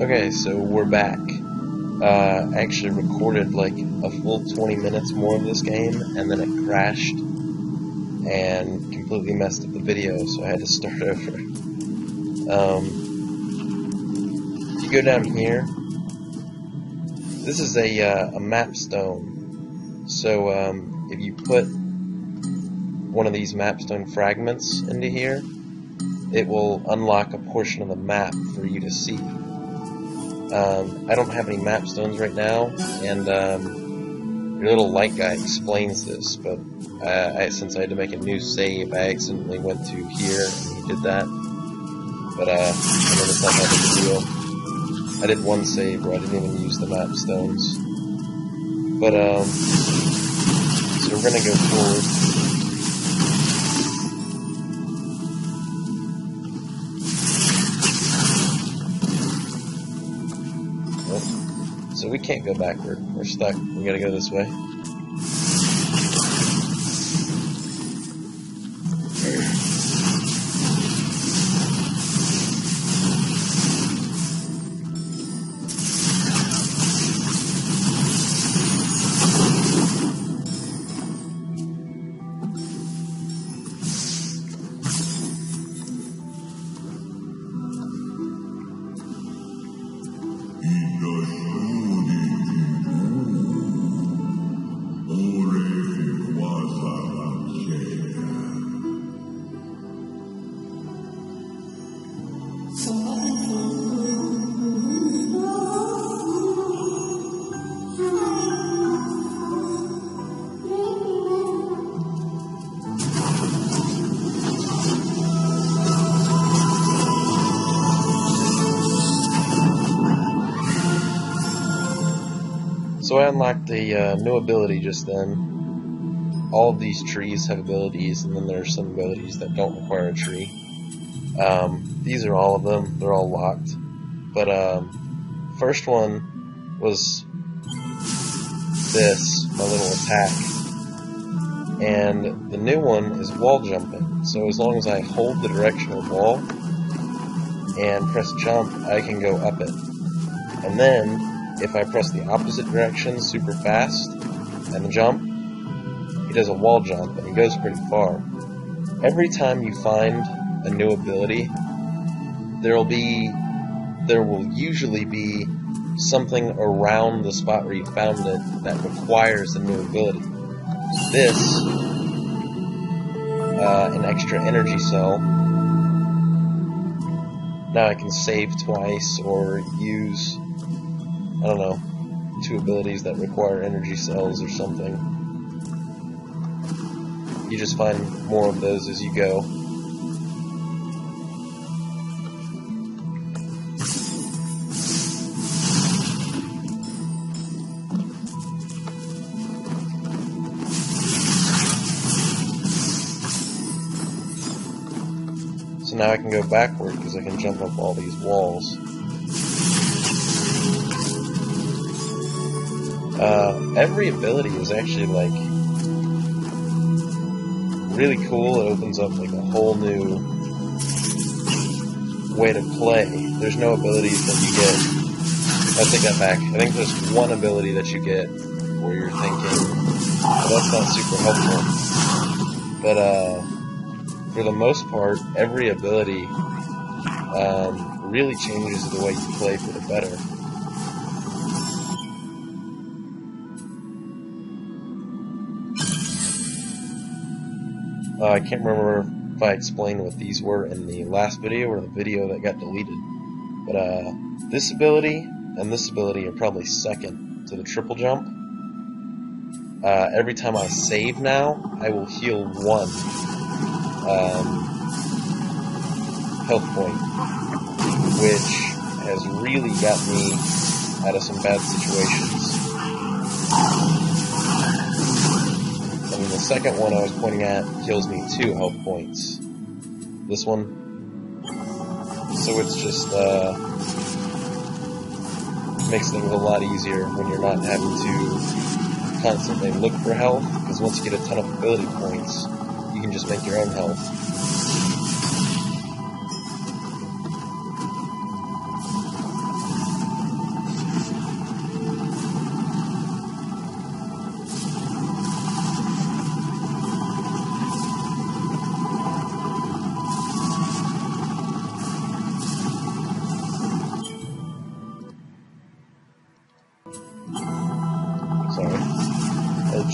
Okay, so we're back. I actually recorded like a full 20 minutes more of this game, and then it crashed and completely messed up the video, so I had to start over. If you go down here, this is a map stone. So if you put one of these mapstone fragments into here, it will unlock a portion of the map for you to see. I don't have any map stones right now, and your little light guy explains this, but since I had to make a new save, I accidentally went to here, and he did that. But I know that's not that big a deal. I did one save where I didn't even use the map stones. But, so we're gonna go forward. So we can't go backward. We're stuck. We gotta go this way. So I unlocked a new ability just then. All of these trees have abilities, and then there's some abilities that don't require a tree. These are all of them. They're all locked. But first one was this, my little attack. And the new one is wall jumping. So as long as I hold the direction of the wall and press jump, I can go up it. And then if I press the opposite direction super fast and jump, he does a wall jump, and he goes pretty far. Every time you find a new ability, there will usually be something around the spot where you found it that requires a new ability. This, an extra energy cell. Now I can save twice or use, I don't know, 2 abilities that require energy cells or something. You just find more of those as you go. So now I can go backward because I can jump up all these walls. Every ability is actually like really cool. It opens up like a whole new way to play. There's no abilities that you get. I take that back. I think there's one ability that you get where you're thinking, well, that's not super helpful. But for the most part, every ability really changes the way you play for the better. I can't remember if I explained what these were in the last video or the video that got deleted. But this ability and this ability are probably second to the triple jump. Every time I save now, I will heal 1 health point, which has really got me out of some bad situations. The second one I was pointing at heals me 2 health points. This one. So it's just, makes things a lot easier when you're not having to constantly look for health, because once you get a ton of ability points, you can just make your own health.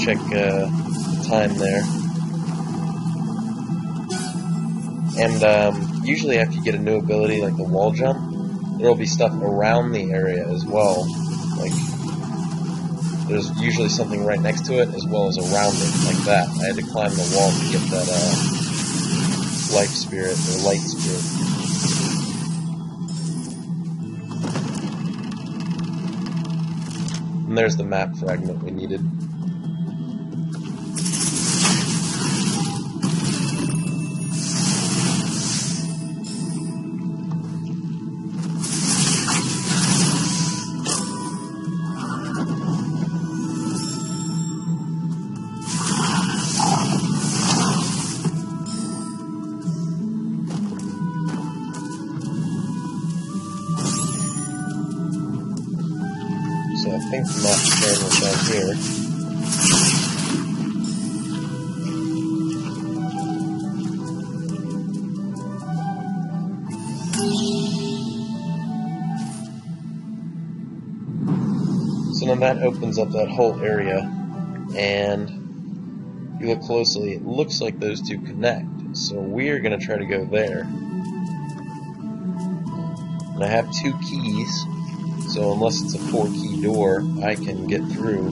check time there. And usually after you get a new ability like the wall jump, there will be stuff around the area as well. Like, there's usually something right next to it as well as around it, like that. I had to climb the wall to get that life spirit, or light spirit. And there's the map fragment we needed. So I think the map turn was down here. So then that opens up that whole area, and if you look closely, it looks like those two connect. So we're going to try to go there. And I have 2 keys. So unless it's a 4-key door, I can get through. I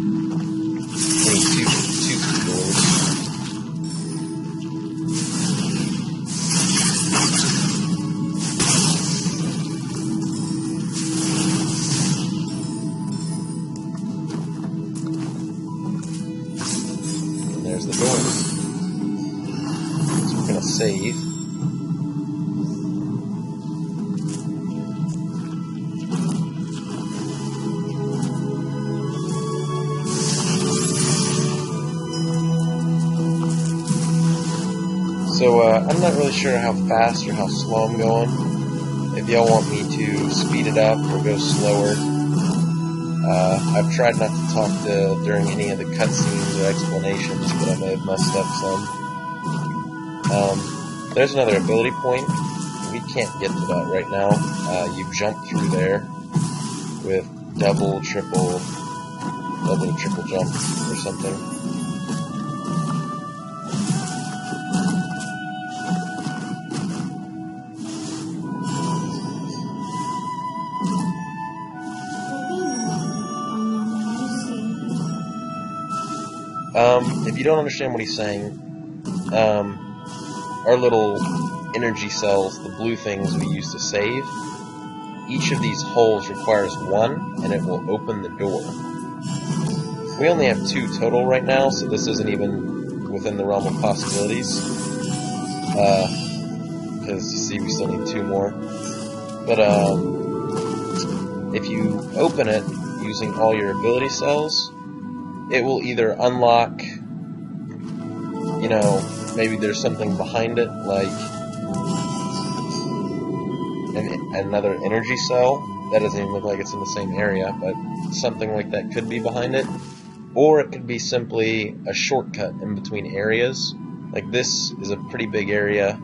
need 2 key doors. And there's the door. So we're gonna save. So I'm not really sure how fast or how slow I'm going. If y'all want me to speed it up or go slower, I've tried not to talk during any of the cutscenes or explanations, but I may have messed up some. There's another ability point. We can't get to that right now. You jump through there with double, triple jump or something. If you don't understand what he's saying, our little energy cells, the blue things we use to save, each of these holes requires 1, and it will open the door. We only have 2 total right now, so this isn't even within the realm of possibilities. Because, you see, we still need 2 more. But, if you open it using all your ability cells, it will either unlock, you know, maybe there's something behind it, like another energy cell. That doesn't even look like it's in the same area, but something like that could be behind it. Or it could be simply a shortcut in between areas. Like this is a pretty big area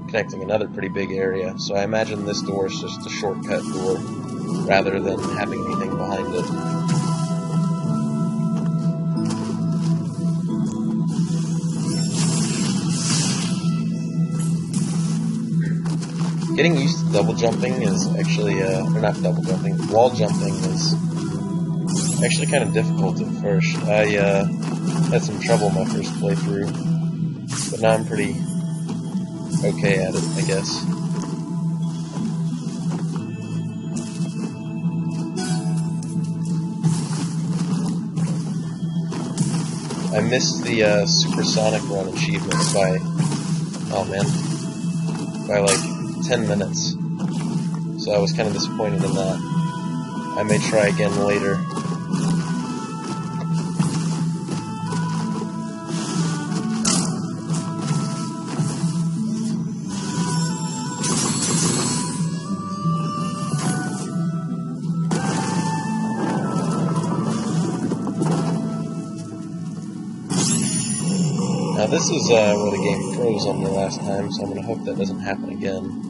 connecting another pretty big area, so I imagine this door is just a shortcut door rather than having anything behind it. Getting used to double jumping is actually, or not double jumping, wall jumping is actually kind of difficult at first. I had some trouble my first playthrough, but now I'm pretty okay at it, I guess. I missed the Supersonic Run achievement by, oh man, by like 10 minutes, so I was kind of disappointed in that. I may try again later. Now this is where the game froze on me last time, so I'm going to hope that doesn't happen again.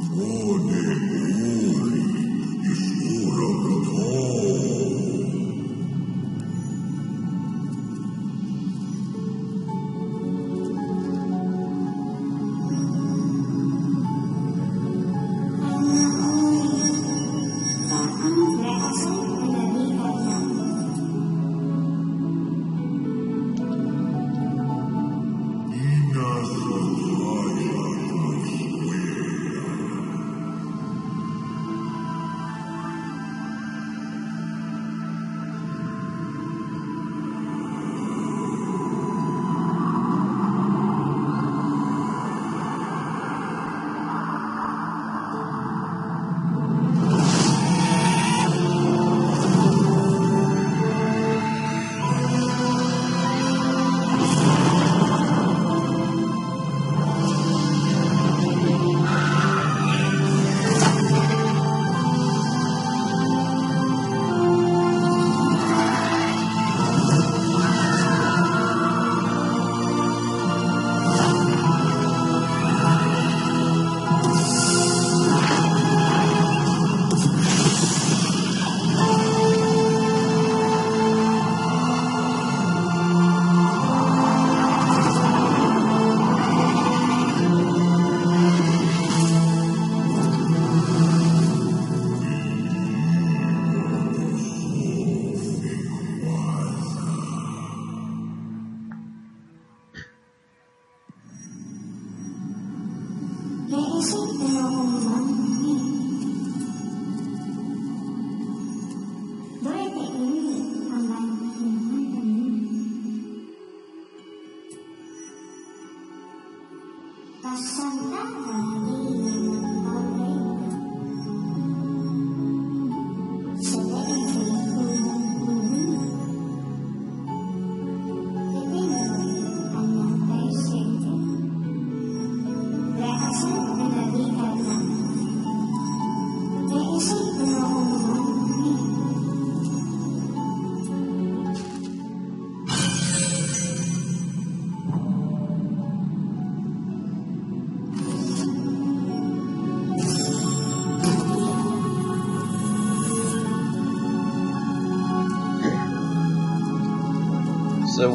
So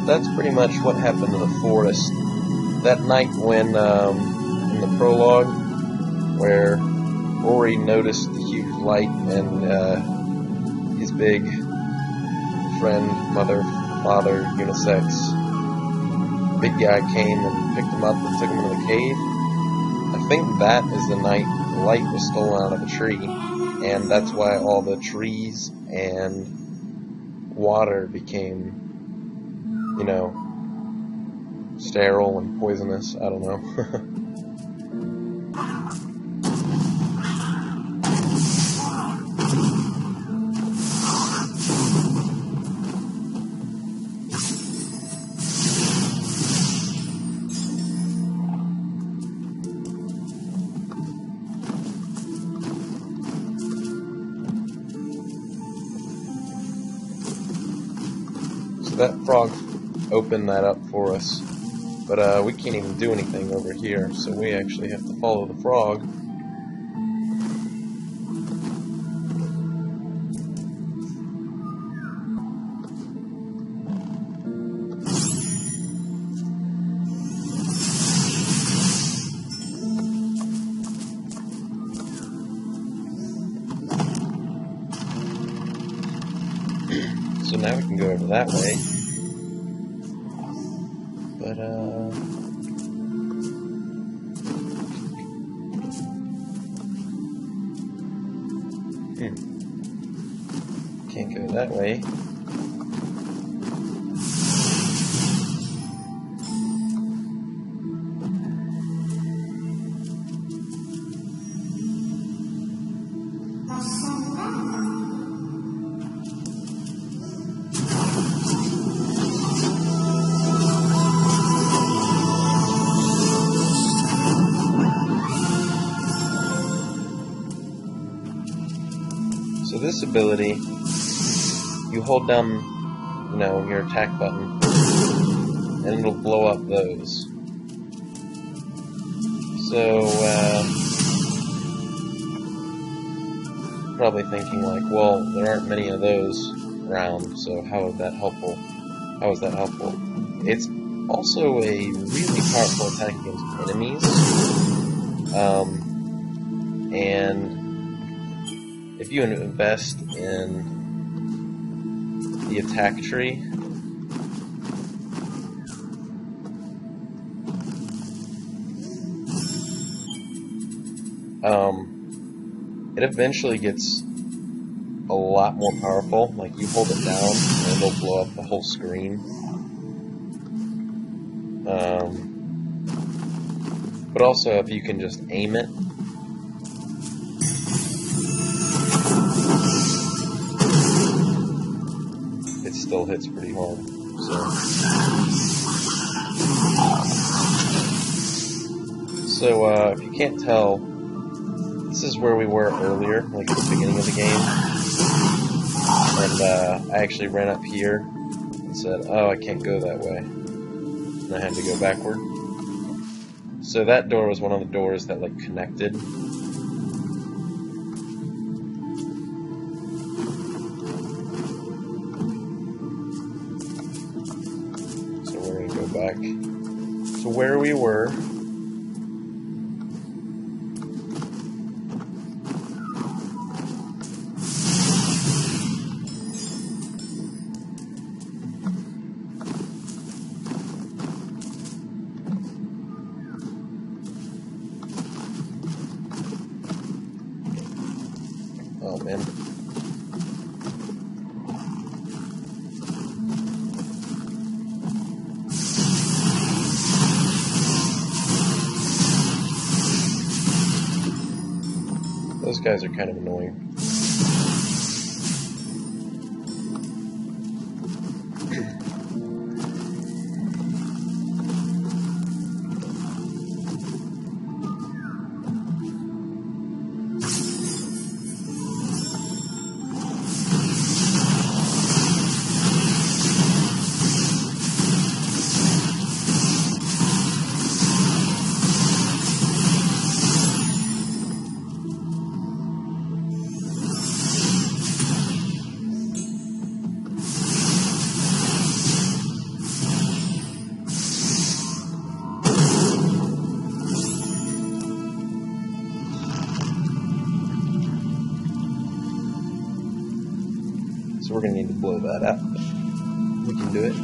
that's pretty much what happened in the forest that night when, in the prologue, where Rory noticed the huge light and his big friend, mother, father, unisex, big guy came and picked him up and took him into the cave. I think that is the night the light was stolen out of a tree, and that's why all the trees and water became, you know, sterile and poisonous. I don't know. So that frog opened that up for us. But we can't even do anything over here, so we actually have to follow the frog. So now we can go over that way. But, can't go that way. So this ability, you hold down, you know, your attack button, and it'll blow up those. So, probably thinking like, well, there aren't many of those around, so how is that helpful? How is that helpful? It's also a really powerful attack against enemies, and if you invest in the attack tree, it eventually gets a lot more powerful. Like, you hold it down and it'll blow up the whole screen. But also, if you can just aim it, it still hits pretty hard. So if you can't tell, this is where we were earlier, like at the beginning of the game. And I actually ran up here and said, oh, I can't go that way. And I had to go backward. So that door was one of the doors that, like, connected. So we're going to go back to where we were. Oh, man. guys are kind of annoying. So we're going to need to blow that up. We can do it.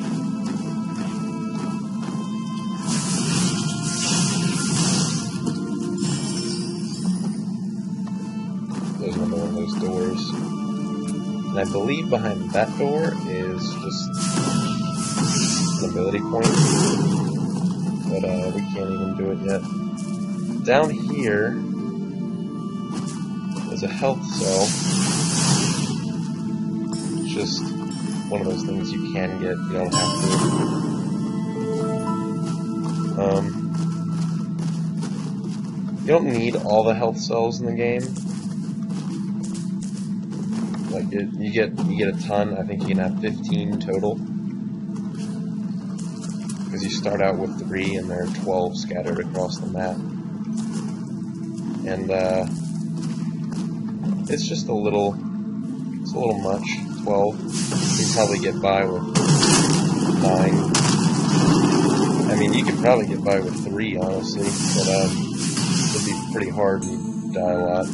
There's another one of those doors. And I believe behind that door is just an ability point. But we can't even do it yet. Down here is a health cell. Just one of those things you can get, you don't have to. You don't need all the health cells in the game. Like you get a ton. I think you can have 15 total. Because you start out with 3 and there are 12 scattered across the map. And it's just a little much. 12. You can probably get by with 9. I mean, you could probably get by with 3, honestly, but it'd be pretty hard and you'd die a lot.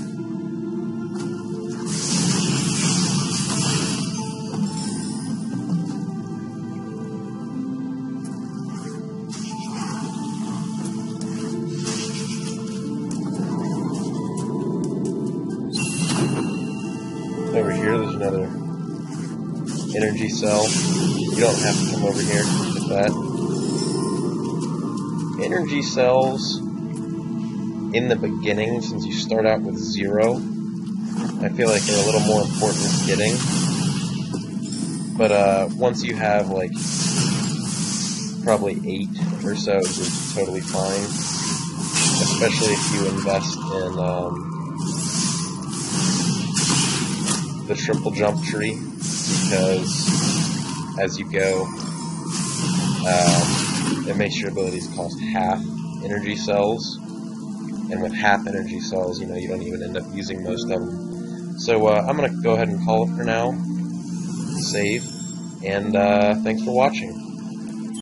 Over here, there's another energy cell. You don't have to come over here to get that. Energy cells in the beginning, since you start out with 0, I feel like they're a little more important getting. But once you have like probably 8 or so, you're totally fine. Especially if you invest in the triple jump tree, because as you go, it makes your abilities cost half energy cells, and with half energy cells, you don't even end up using most of them. So I'm going to go ahead and call it for now, save, and thanks for watching.